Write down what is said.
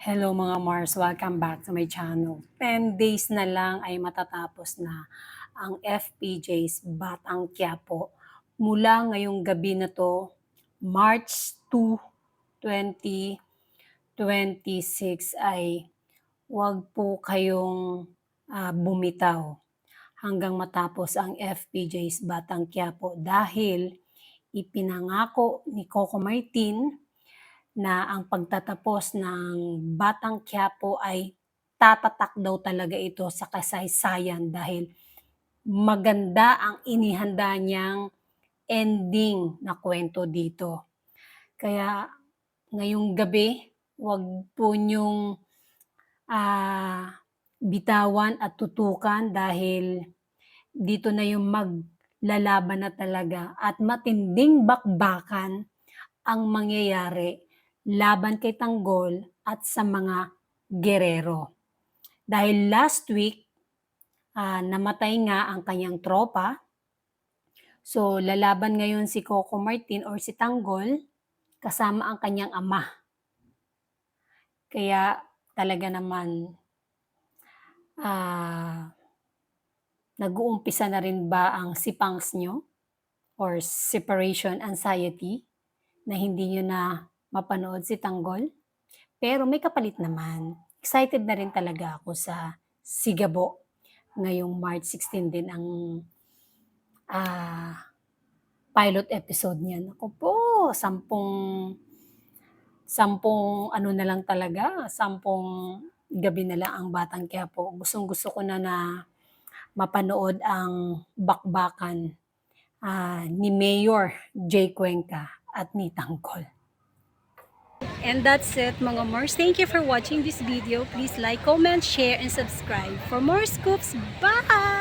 Hello mga Mars, welcome back to my channel. 10 days na lang ay matatapos na ang FPJ's Batang Quiapo. Mula ngayong gabi na to, March 2, 2026 ay huwag po kayong bumitaw hanggang matapos ang FPJ's Batang Quiapo dahil ipinangako ni Coco Martin na ang pagtatapos ng Batang Quiapo ay tatatak daw talaga ito sa kasaysayan dahil maganda ang inihanda niyang ending na kwento dito. Kaya ngayong gabi, wag po niyong bitawan at tutukan dahil dito na yung maglalaban na talaga at matinding bakbakan ang mangyayari laban kay Tanggol at sa mga gerero. Dahil last week, namatay nga ang kanyang tropa. So, lalaban ngayon si Coco Martin or si Tanggol kasama ang kanyang ama. Kaya talaga naman, nag-uumpisa na rin ba ang sipangs nyo or separation anxiety na hindi nyo na mapanood si Tanggol? Pero may kapalit naman. Excited na rin talaga ako sa Sigabo. Ngayong March 16 din ang pilot episode niyan. Ako po, sampung ano na lang talaga, 10 gabi na lang ang Batang Quiapo. Gustong-gusto ko na mapanood ang bakbakan ni Mayor Jay Cuenca at ni Tanggol. And that's it mga Mars. Thank you for watching this video. Please like, comment, share, and subscribe for more scoops. Bye!